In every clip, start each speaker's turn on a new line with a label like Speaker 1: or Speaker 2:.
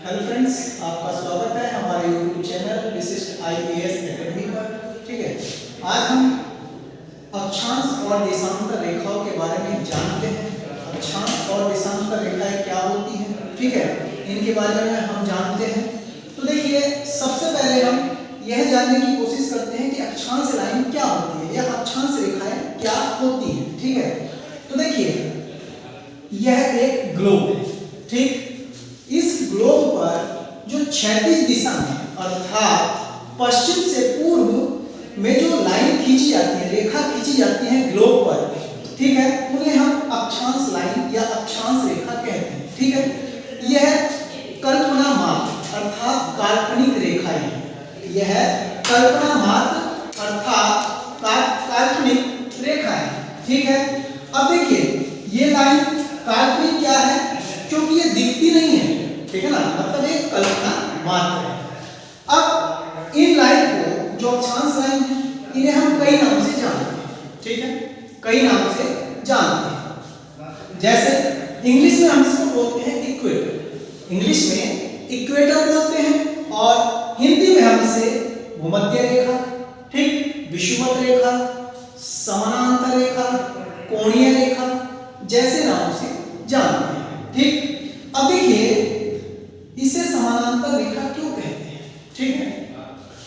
Speaker 1: Hello friends, आपका स्वागत है हमारे YouTube चैनल विशिष्ट IAS एकेडमी पर। ठीक है, आज हम अक्षांश और देशांतर रेखाओं के बारे में जानते हैं। अक्षांश और देशांतर रेखाएं क्या होती हैं, ठीक है, इनके बारे में हम जानते हैं। तो देखिए, सबसे पहले हम यह जानने की कोशिश करते हैं कि अक्षांश लाइन क्या होती है या अक्षांश रेखाएं क्या होती हैं। ठीक है, तो देखिए, यह एक ग्लोब है। ठीक, इस ग्लोब पर जो क्षैतिज दिशा में अर्थात पश्चिम से पूर्व में जो लाइन खींची जाती है, रेखा खींची जाती है ग्लोब पर, ठीक है, उन्हें हम अक्षांश लाइन या अक्षांश रेखा कहते हैं। ठीक है, यह कल्पना मात्र अर्थात काल्पनिक रेखाएं हैं। यह कल्पना मात्र अर्थात काल्पनिक रेखाएं। ठीक है, अब देखिए, ये लाइन काल्पनिक क्या है, क्योंकि ये दिखती नहीं है। ठीक है ना, मतलब एक कल्पना मात्र है। अब इन लाइन को, जो अक्षांश लाइन है, इन्हें हम कई नाम से जानते हैं। ठीक है, कई नाम से जानते हैं। जैसे इंग्लिश में हम इसको बोलते हैं इक्वेटर, इंग्लिश में इक्वेटर बोलते हैं, और हिंदी में हम इसे भूमध्य रेखा, ठीक, विषुवत रेखा, समानांतर रेखा, कोणीय रेखा जैसे नामों से जानते हैं। ठीक, अब देखिए, इसे समानांतर रेखा क्यों कहते हैं। ठीक है,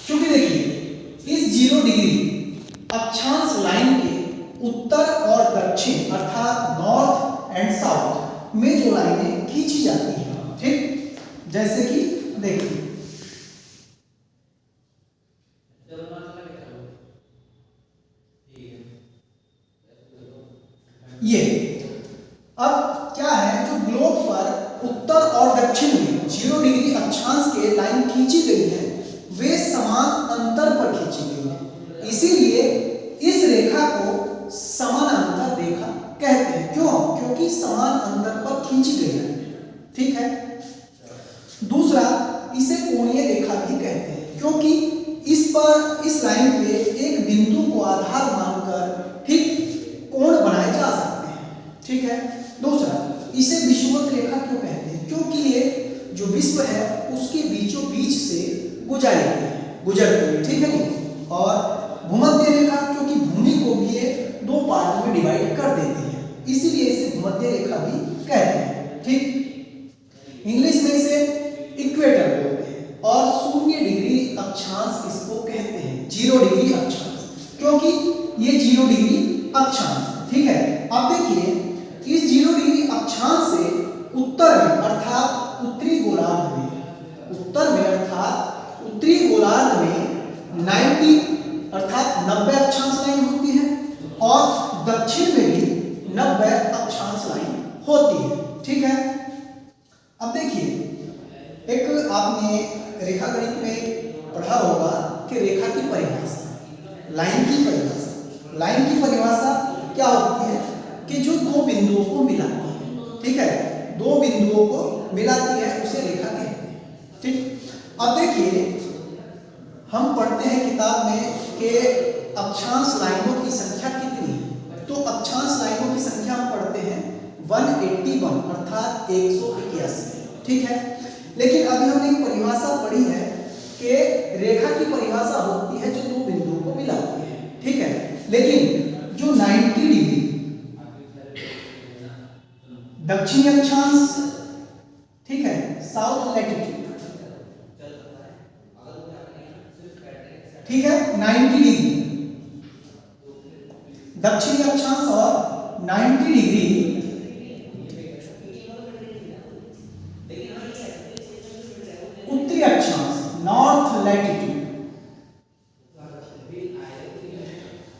Speaker 1: क्योंकि देखिए, इस 0 डिग्री अक्षांश लाइन के उत्तर और दक्षिण अर्थात नॉर्थ एंड साउथ में जो लाइनें खींची जाती हैं, ठीक, जैसे कि देखिए, ये अब क्या है, जो ग्लोब पर उत्तर और दक्षिण में 0 डिग्री अक्षांश के लाइन खींची गई है, वे समान अंतर पर खींची गई है, इसीलिए इस रेखा को समानांतर रेखा कहते हैं। क्यों? क्योंकि समान अंतर पर खींची गई है। ठीक है, दूसरा, इसे कोणीय रेखा भी कहते हैं, क्योंकि इस लाइन पे एक बिंदु को आधार मानकर ठीक कोण बनाए जा सकते हैं। ठीक है, दूसरा, इसे विषुवत रेखा क्यों कहते हैं, क्योंकि ये जो विश्व है उसके बीचों बीच से गुजरती है। ठीक है नहीं, और भूमध्य रेखा, क्योंकि भूमि को भी ये 2 पार्ट में डिवाइड कर देती है, इसीलिए इसे भूमध्य रेखा भी कहते हैं। ठीक, इंग्लिश में इसे इक्वेटर बोलते हैं, और 0 डिग्री अक्षांश इसको कहते हैं, 0 डिग्री अक्षांश, क्योंकि ये 0 डिग्री अक्षांश। ठीक है, अब देखिए, इस 0 डिग्री अक्षांश से उत्तर में अर्थात उत्तरी गोलार्ध में, उत्तर में अर्थात उत्तरी गोलार्ध में 90 अर्थात 90 अक्षांश लाइन होती है, और दक्षिण में भी 90 अक्षांश लाइन होती है। ठीक है, अब देखिए, एक आपने रेखागणित में पढ़ा होगा कि रेखा की परिभाषा, लाइन की परिभाषा। लाइन की परिभाषा क्या होती है कि जो 2 बिंदुओं को मिलाती है, ठीक है, 2 बिंदुओं को मिलाती है, उसे रेखा कहते हैं। ठीक, अब देखिए, हम पढ़ते हैं किताब में कि अक्षांश लाइनों की संख्या कितनी है, तो अक्षांश लाइनों की संख्या हम पढ़ते हैं 181 अर्थात 181। ठीक है, लेकिन अभी हमने एक परिभाषा पढ़ी है कि रेखा की परिभाषा होती है जो 2 बिंदुओं को मिलाती है। ठीक है, लेकिन जो 90 डिग्री दक्षिणी अक्षांश, ठीक है, साउथ लैटिट्यूड, ठीक है, 90 डिग्री दक्षिणी अक्षांश और 90 डिग्री उत्तरी अक्षांश नॉर्थ लैटिट्यूड,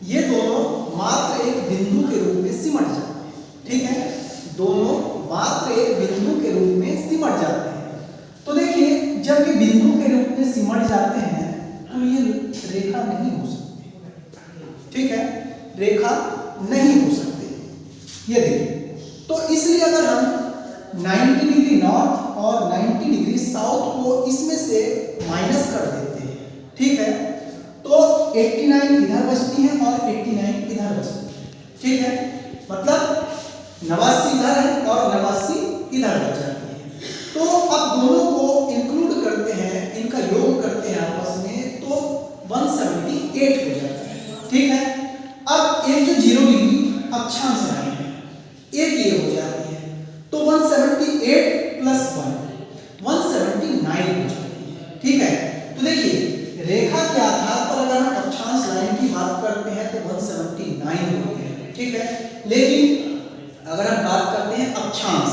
Speaker 1: ये दोनों मात्र एक बिंदु के रूप में सिमट जाते हैं। ठीक है, दोनों मात्र एक बिंदु के रूप में सिमट जाते हैं। तो देखिए, जब ये बिंदु के रूप में सिमट जाते हैं तो ये रेखा नहीं हो सकती। ठीक है, रेखा नहीं हो सकती। ये देखिए, तो इसलिए अगर हम 90 डिग्री नॉर्थ और 90 डिग्री साउथ को इसमें से माइनस कर देते हैं, ठीक है, तो 89 इधर बचती है और 89 इधर बचती है। ठीक है, मतलब 89 इधर है और 89 इधर बच जाती है। तो अब दोनों को 178 हो जाता है। ठीक है, अब एक जो 0 डिग्री अक्षांश लाइन है एक ये हो जाती है, तो 178 प्लस 1 179 हो जाती है। ठीक है, तो देखिए रेखा के आधार पर अगर हम अक्षांश लाइन की बात करते हैं तो 179 होते हैं। ठीक है, लेकिन अगर हम बात करते हैं अक्षांश,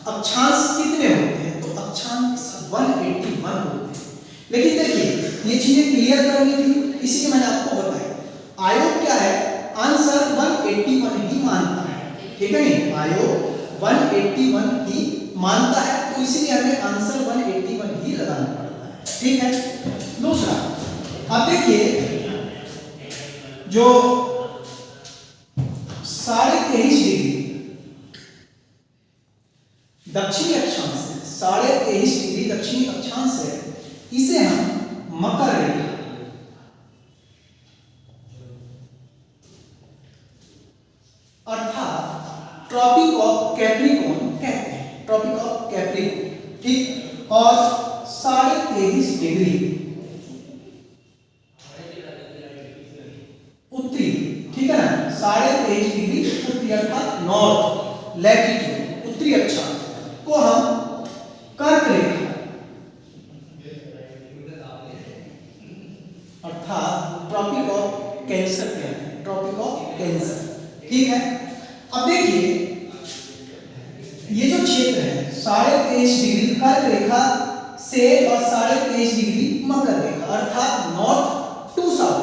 Speaker 1: अक्षांश कितने होते हैं, तो अक्षांश 181 होते हैं। लेकिन देखिए ये चीजें क्लियर करनी थी, इसीलिए मैंने आपको बताया आयोग क्या है, आंसर 181 ही मानता है। ठीक है नहीं, आयोग 181 ही मानता है, तो इसलिए हमें आंसर 181 ही लगाना पड़ता है। ठीक है, दूसरा अब देखिए जो 23.5 डिग्री दक्षिणी अक्षांश है, 23.5 डिग्री दक्षिणी अक्षांश है, इसे हम मकर रेखा अर्थात ट्रॉपिक ऑफ कैप्रिकॉर्न कहते हैं, ट्रॉपिक ऑफ कैप्रिकॉर्न। ठीक, और 23.5 डिग्री उत्तरी, ठीक है ना, 23.5 डिग्री उत्तरी अर्थात नॉर्थ लैटिट्यूड उत्तरी अक्षांश को हम कर्क रेखा अर्थात ट्रॉपिक ऑफ कैंसर कहते हैं, ट्रॉपिक ऑफ कैंसर। ठीक है, अब देखिए ये जो क्षेत्र है 23.5 डिग्री कर्क रेखा से और 23.5 डिग्री मकर रेखा अर्थात नॉर्थ टू साउथ,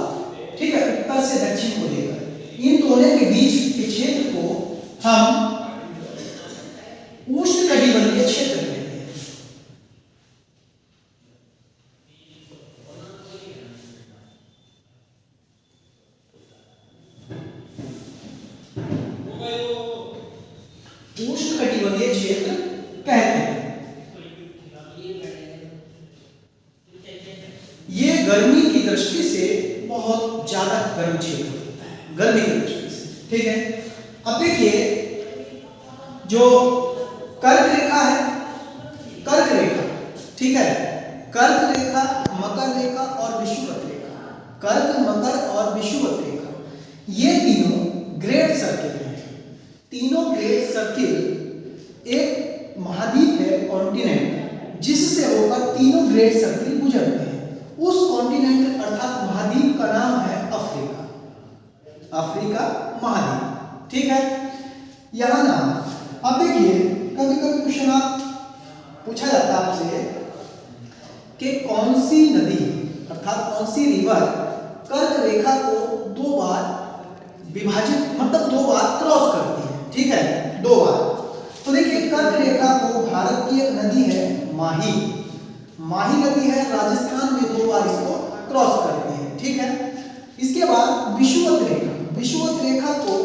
Speaker 1: ठीक है, उत्तर से दक्षिण को लेकर, इन दोनों के बीच के क्षेत्र को हम उष्णकटिबंधीय क्षेत्र कहते हैं। उष्णकटिबंधीय क्षेत्र कहते हैं। ये गर्मी की दृष्टि से बहुत ज्यादा गर्म क्षेत्र होता है, गर्मी की दृष्टि से। ठीक है, अब देखिए जो कर्क रेखा है, कर्क रेखा, ठीक है, कर्क रेखा, मकर रेखा और विषुवत रेखा, कर्क मकर और विषुवत रेखा, ये तीनों ग्रेट सर्किल हैं। तीनों ग्रेट सर्किल एक महाद्वीप है कॉन्टिनेंट, जिससे होकर तीनों ग्रेट सर्किल गुजरते हैं। उस कॉन्टिनेंट अर्थात महाद्वीप का नाम है अफ्रीका, अफ्रीका महाद्वीप। ठीक है, यह नाम। अब देखिए कभी कभी क्वेश्चन आप पूछा जाता है आपसे कि कौन सी नदी अर्थात कौन सी रिवर कर्क रेखा को दो बार विभाजित मतलब दो बार क्रॉस करती है। ठीक है, दो बार। तो देखिए कर्क रेखा को भारत की एक नदी है माही, माही नदी है राजस्थान में दो बार इसको क्रॉस करती है। ठीक है, इसके बाद विषुवत रेखा, विषुवत रेखा को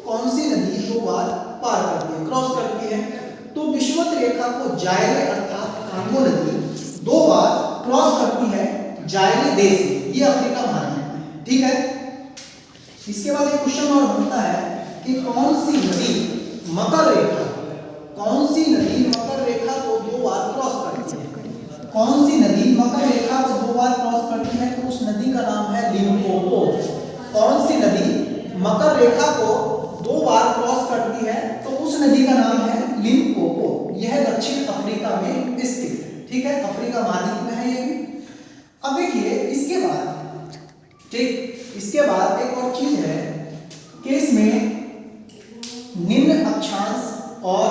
Speaker 1: कौन सी नदी दो बार पार करती है, क्रॉस करती है, तो विषुवत रेखा को जायरे अर्थात कांगो नदी दो बार क्रॉस करती है जायरे देश में, ये अफ्रीका महाद्वीप में। ठीक है, इसके बाद एक क्वेश्चन और बनता है कि कौन सी नदी मकर रेखा, कौन सी नदी मकर रेखा को दो बार क्रॉस करती है, कौन सी नदी मकर रेखा को दो बार क्रॉस करती है, तो उस नदी का नाम है लिम्पोपो। कौन सी नदी मकर रेखा को दो बार क्रॉस करती है, तो उस नदी का नाम है लिम्पोपो। यह दक्षिण अफ्रीका में स्थित है। ठीक है, अफ्रीका महाद्वीप में है ये भी। अब देखिए इसके बाद, ठीक, इसके बाद एक और चीज है कि इसमें निम्न अक्षांश और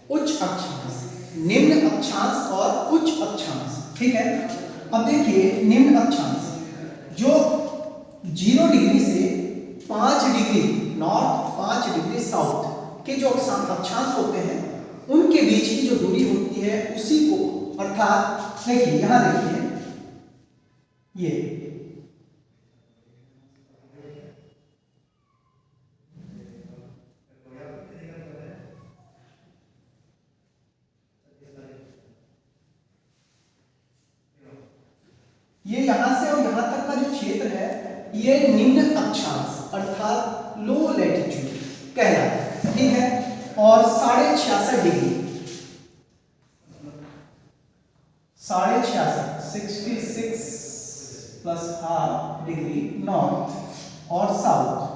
Speaker 1: उच्च अक्षांश, निम्न अक्षांश और उच्च अक्षांश। ठीक है, अब देखिए निम्न अक्षांश जो 0 डिग्री से 5 डिग्री नॉर्थ 5 डिग्री साउथ के जो अक्षांश होते हैं उनके बीच की जो दूरी होती है उसी को अर्थात देखिए यहां देखिए ये यहां से और यहां तक का जो क्षेत्र है ये निम्न अक्षांश अर्थात लो लैटिट्यूड कहलाता है। ठीक है, और 66.5 degree 66.5 66 plus half degree north और साउथ।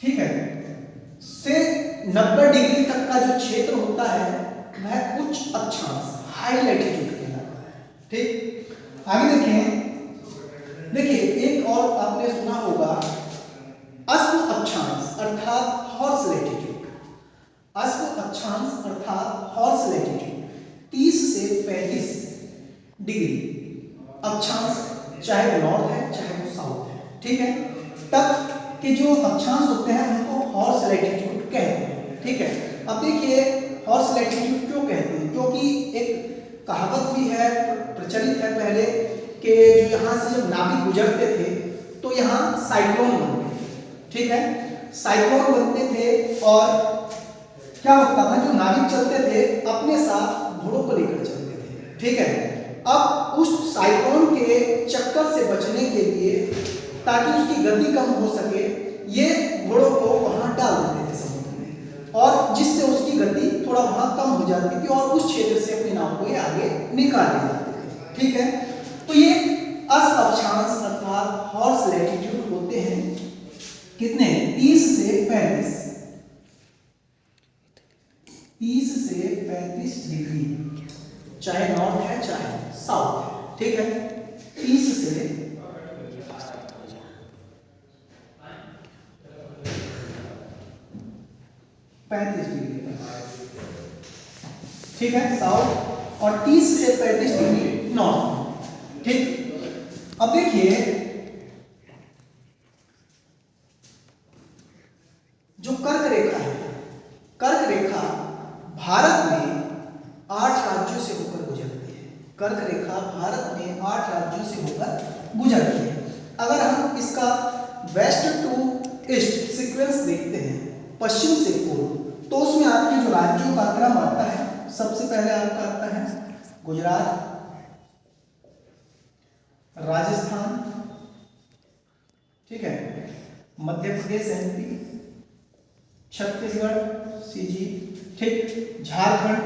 Speaker 1: ठीक है, से 90 डिग्री तक का जो क्षेत्र होता है वह उच्च अक्षांश हाई लैटिट्यूड कहलाता है। ठीक, आगे देखें। देखिए एक और आपने सुना होगा अश्व अक्षांश अर्थात हॉर्स लैटिट्यूड। अश्व अक्षांश अर्थात हॉर्स लैटिट्यूड 30 से 35 डिग्री अक्षांश, चाहे वो नॉर्थ है चाहे वो साउथ है। ठीक है, तब के जो अक्षांश होते हैं उनको हॉर्स लैटिट्यूड कहते हैं। ठीक है, अब देखिए हॉर्स लैटिट्यूड क्यों कहते हैं, क्योंकि एक कहावत भी है, प्रचलित है पहले, कि जो यहाँ से जब नाविक गुजरते थे तो यहाँ साइक्लोन बनते थे। ठीक है, साइक्लोन बनते थे और क्या होता था, जो नाविक चलते थे अपने साथ घोड़ों को लेकर चलते थे। ठीक है, अब उस साइक्लोन के चक्कर से बचने के लिए, ताकि उसकी गति कम हो सके, ये घोड़ों को वहां डाल देते थे समुद्र में, और जिससे उसकी गति थोड़ा वहां कम हो जाती थी और उस क्षेत्र से अपनी नाव को ये आगे निकाल ले जाते थे। ठीक है, तो ये अश्व अक्षांश अर्थात हॉर्स लैटिट्यूड होते हैं कितने, 30 से 35 डिग्री, चाहे नॉर्थ है चाहे साउथ है। ठीक है, 30 से 35 डिग्री। ठीक है, साउथ, और 30 से 35 डिग्री नॉर्थ। ठीक, अब देखिए जो कर्क रेखा है, कर्क रेखा भारत में 8 राज्यों से होकर गुजरती है। कर्क रेखा भारत में 8 राज्यों से होकर गुजरती है। अगर हम इसका वेस्ट टू ईस्ट सीक्वेंस देखते हैं, पश्चिम से पूर्व, तो उसमें आपके जो राज्यों का क्रम आता है, सबसे पहले आपका आता है गुजरात, राजस्थान, ठीक है, मध्य प्रदेश एमपी, छत्तीसगढ़ सीजी, ठीक, झारखंड,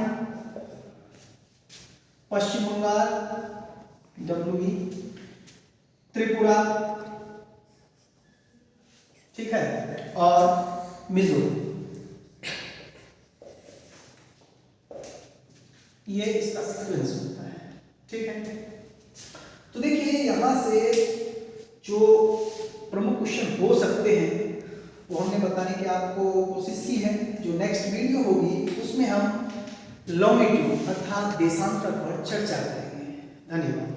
Speaker 1: पश्चिम बंगाल डब्ल्यूबी, त्रिपुरा, ठीक है, और मिजोरम। ये इसका सीक्वेंस होता है। ठीक है, तो देखिए यहां से जो प्रमुख क्वेश्चन हो सकते हैं वो हमने बताने की आपको कोशिश की है। जो नेक्स्ट वीडियो होगी उसमें हम लॉन्गिट्यूड अर्थात देशांतर पर चर्चा करेंगे। धन्यवाद।